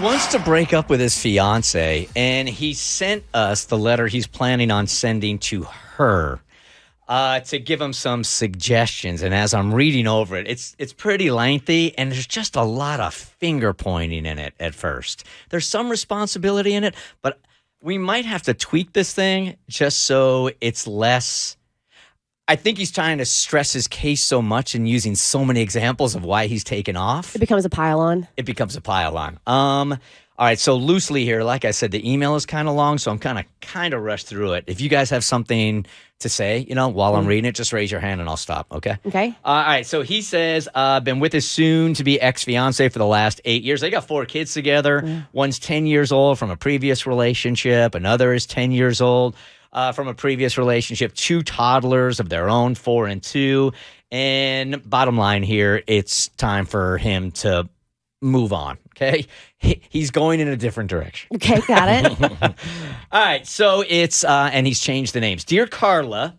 wants to break up with his fiancée, and he sent us the letter he's planning on sending to her to give him some suggestions. And as I'm reading over it, it's pretty lengthy, and there's just a lot of finger pointing in it at first. There's some responsibility in it, but we might have to tweak this thing just so it's less. I think he's trying to stress his case so much and using so many examples of why he's taken off. It becomes a pile-on. It becomes a pile-on. All right, so loosely here, like I said, the email is kind of long, so I'm kind of rushed through it. If you guys have something to say, while I'm reading it, just raise your hand and I'll stop, okay? Okay. All right, so he says, been with his soon-to-be ex-fiancée for the last 8 years. They got 4 kids together. Yeah. One's 10 years old from a previous relationship. Another is 10 years old from a previous relationship. 2 toddlers of their own, 4 and 2. And bottom line here, it's time for him to move on, okay? He's going in a different direction. Okay, got it. All right, so it's, and he's changed the names. Dear Carla,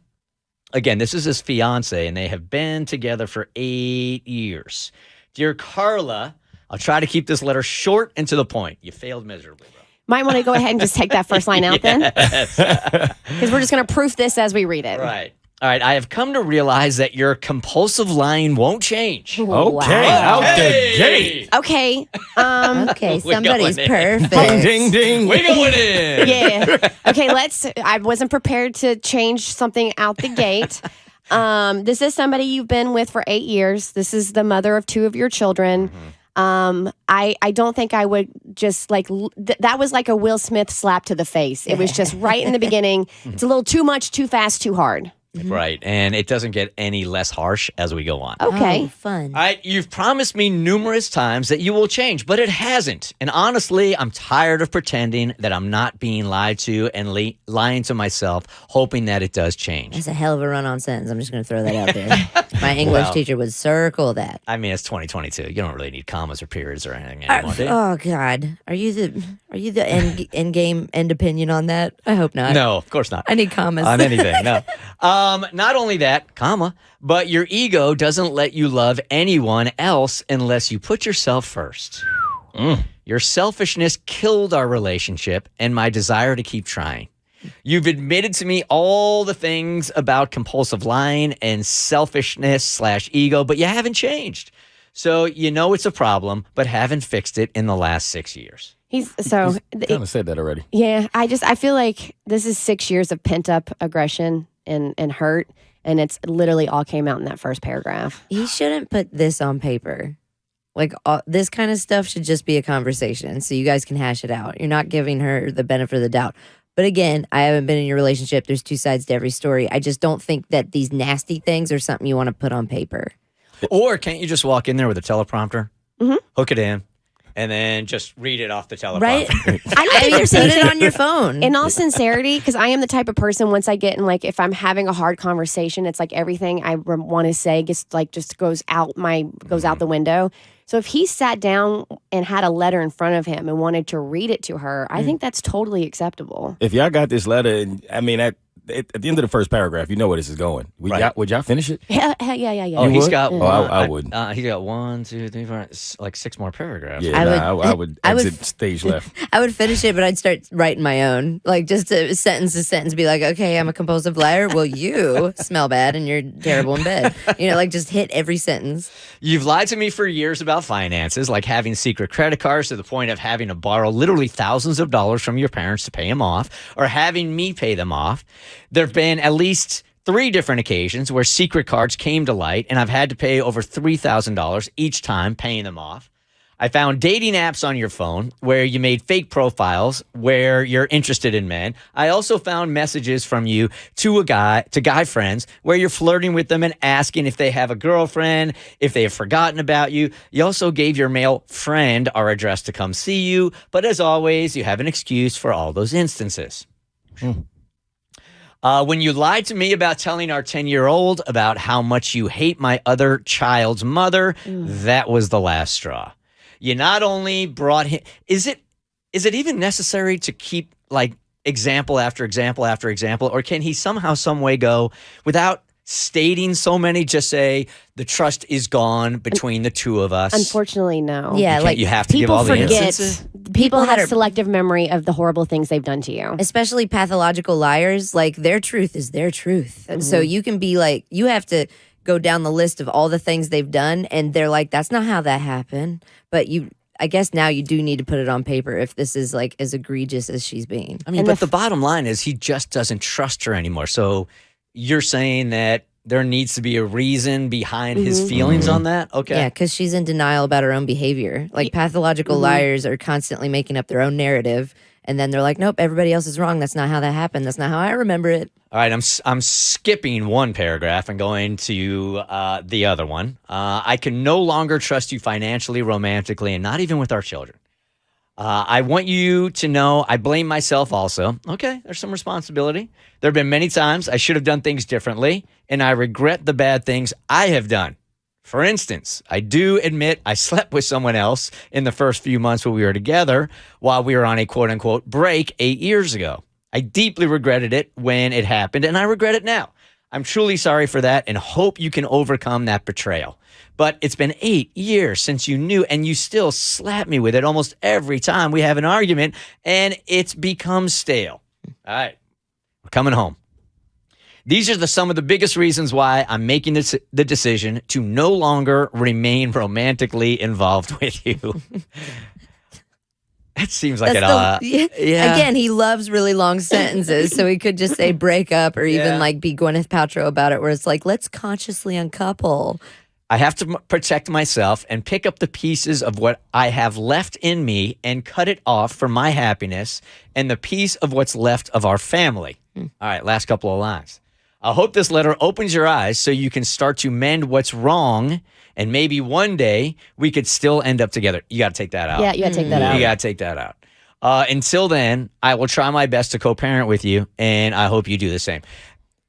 again, this is his fiance, and they have been together for 8 years. Dear Carla, I'll try to keep this letter short and to the point. You failed miserably, bro. Might want to go ahead and just take that first line out then. Because we're just going to proof this as we read it. Right. All right, I have come to realize that your compulsive lying won't change. Okay, out the gate. Okay. Okay, somebody's perfect. Ding, ding. We're going in. Yeah. Okay, I wasn't prepared to change something out the gate. This is somebody you've been with for 8 years. This is the mother of 2 of your children. I don't think I would just that was like a Will Smith slap to the face. It was just right in the beginning. It's a little too much, too fast, too hard. Right, and it doesn't get any less harsh as we go on. Okay. Oh, fun. All right, you've promised me numerous times that you will change, but it hasn't. And honestly, I'm tired of pretending that I'm not being lied to and lying to myself, hoping that it does change. That's a hell of a run-on sentence. I'm just going to throw that out there. My English teacher would circle that. I mean, it's 2022. You don't really need commas or periods or anything anymore, do you? Oh God, are you the end opinion on that? I hope not. No, of course not. I need commas on anything. No. Not only that, comma, but your ego doesn't let you love anyone else unless you put yourself first. Your selfishness killed our relationship and my desire to keep trying. You've admitted to me all the things about compulsive lying and selfishness/ego, but you haven't changed. So you know it's a problem, but haven't fixed it in the last 6 years. He's kind of said that already. Yeah, I feel like this is 6 years of pent-up aggression and hurt, and it's literally all came out in that first paragraph. He shouldn't put this on paper. Like, this kind of stuff should just be a conversation so you guys can hash it out. You're not giving her the benefit of the doubt. But again, I haven't been in your relationship. There's 2 sides to every story. I just don't think that these nasty things are something you want to put on paper. Or can't you just walk in there with a teleprompter, hook it in, and then just read it off the teleprompter? Right. I mean, put it on your phone. In all sincerity, because I am the type of person, once I get in, if I'm having a hard conversation, it's like everything I want to say gets just goes out the window. So if he sat down and had a letter in front of him and wanted to read it to her, I think that's totally acceptable. If y'all got this letter, and at the end of the first paragraph, you know where this is going. Would y'all finish it? Yeah. Oh, he's got. Oh, I wouldn't. He's got 1, 2, 3, 4, 6 more paragraphs. Yeah, I would exit stage left. I would finish it, but I'd start writing my own, just a sentence, be like, okay, I'm a compulsive liar. Well, you smell bad and you're terrible in bed. Just hit every sentence. You've lied to me for years about finances, like having secret credit cards to the point of having to borrow literally thousands of dollars from your parents to pay them off, or having me pay them off. There have been at least 3 different occasions where secret cards came to light, and I've had to pay over $3,000 each time paying them off. I found dating apps on your phone where you made fake profiles where you're interested in men. I also found messages from you to guy friends where you're flirting with them and asking if they have a girlfriend, if they have forgotten about you. You also gave your male friend our address to come see you, but as always, you have an excuse for all those instances. When you lied to me about telling our 10-year-old about how much you hate my other child's mother, that was the last straw. You not only brought him... Is it even necessary to keep, example after example after example, or can he somehow, some way go without stating so many just say the trust is gone between the two of us? Unfortunately, no. Yeah, You like you have to give People all the forget. instances. People have that are- selective memory of the horrible things they've done to you. especially pathological liars, like their truth is their truth. And so you can be like, you have to go down the list of all the things they've done, and they're like, that's not how that happened. But I guess now you do need to put it on paper if this is like as egregious as she's being. I mean, but the bottom line is he just doesn't trust her anymore. So you're saying that there needs to be a reason behind his feelings on that? Okay. Yeah, because she's in denial about her own behavior. Like pathological liars are constantly making up their own narrative, and then they're like, nope, everybody else is wrong. That's not how that happened. That's not how I remember it. All right, I'm skipping one paragraph and going to the other one. I can no longer trust you financially, romantically, and not even with our children. I want you to know I blame myself also. Okay, there's some responsibility. There have been many times I should have done things differently, and I regret the bad things I have done. For instance, I do admit I slept with someone else in the first few months when we were together while we were on a quote-unquote break 8 years ago. I deeply regretted it when it happened, and I regret it now. I'm truly sorry for that and hope you can overcome that betrayal. But it's been 8 years since you knew, and you still slap me with it almost every time we have an argument, and it's become stale. All right, we're coming home. These are some of the biggest reasons why I'm making the decision to no longer remain romantically involved with you. It seems like yeah. Again, he loves really long sentences, so he could just say break up or even like be Gwyneth Paltrow about it, where it's like, let's consciously uncouple. I have to protect myself and pick up the pieces of what I have left in me and cut it off for my happiness and the piece of what's left of our family. All right, last couple of lines. I hope this letter opens your eyes so you can start to mend what's wrong, and maybe one day we could still end up together. You got to take that out. Yeah, you gotta take that out. You got to take that out. Until then, I will try my best to co-parent with you, and I hope you do the same.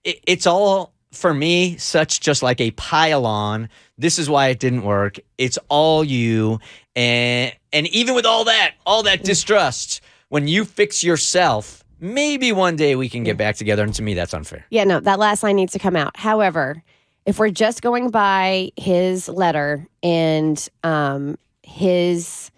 It's all, for me, such just like a pile-on. This is why it didn't work. It's all you. And even with all that distrust, when you fix yourself, maybe one day we can get back together. And to me, that's unfair. Yeah, no, that last line needs to come out. However, if we're just going by his letter and his,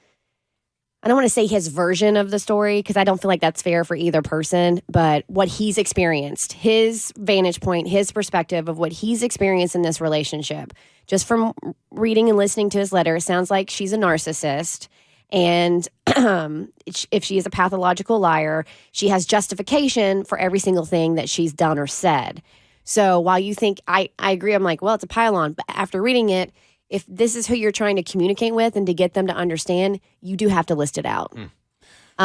I don't want to say his version of the story, because I don't feel like that's fair for either person, but what he's experienced, his vantage point, his perspective of what he's experienced in this relationship, just from reading and listening to his letter, it sounds like she's a narcissist. And if she is a pathological liar, she has justification for every single thing that she's done or said. So while you think, I agree, I'm like, well, it's a pile-on. But after reading it, if this is who you're trying to communicate with and to get them to understand, you do have to list it out.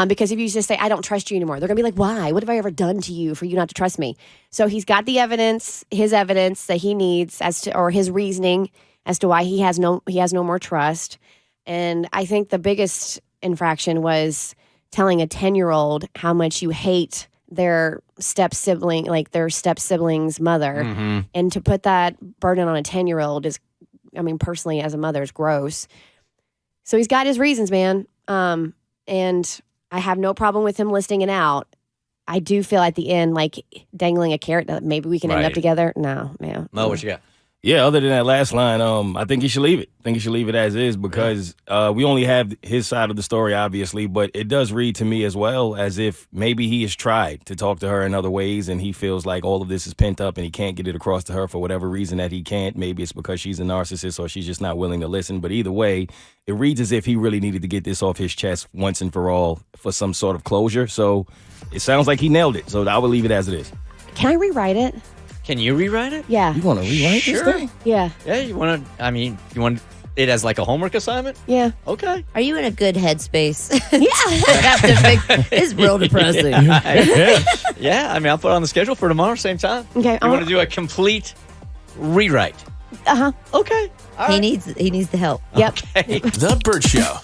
Because if you just say, I don't trust you anymore, they're going to be like, why? What have I ever done to you for you not to trust me? So he's got the evidence, his evidence that he needs or his reasoning as to why he has no more trust. And I think the biggest infraction was telling a 10-year-old how much you hate their step-sibling, like their step-sibling's mother. And to put that burden on a 10-year-old is, I mean, personally, as a mother, is gross. So he's got his reasons, man. And I have no problem with him listing it out. I do feel at the end like dangling a carrot that maybe we can end up together. No, man. Mo, what you got? Yeah, other than that last line, I think he should leave it. I think he should leave it as is because we only have his side of the story, obviously, but it does read to me as well as if maybe he has tried to talk to her in other ways and he feels like all of this is pent up and he can't get it across to her for whatever reason that he can't. Maybe it's because she's a narcissist or she's just not willing to listen. But either way, it reads as if he really needed to get this off his chest once and for all for some sort of closure. So it sounds like he nailed it. So I would leave it as it is. Can I rewrite it? Can you rewrite it? Yeah. You want to rewrite this thing? Yeah. Yeah, you want it as like a homework assignment? Yeah. Okay. Are you in a good headspace? Yeah. It's real depressing. Yeah, I mean, I'll put it on the schedule for tomorrow, same time. Okay. You want to do a complete rewrite? Uh-huh. Okay. All right. He needs the help. Yep. Okay. The Bert Show.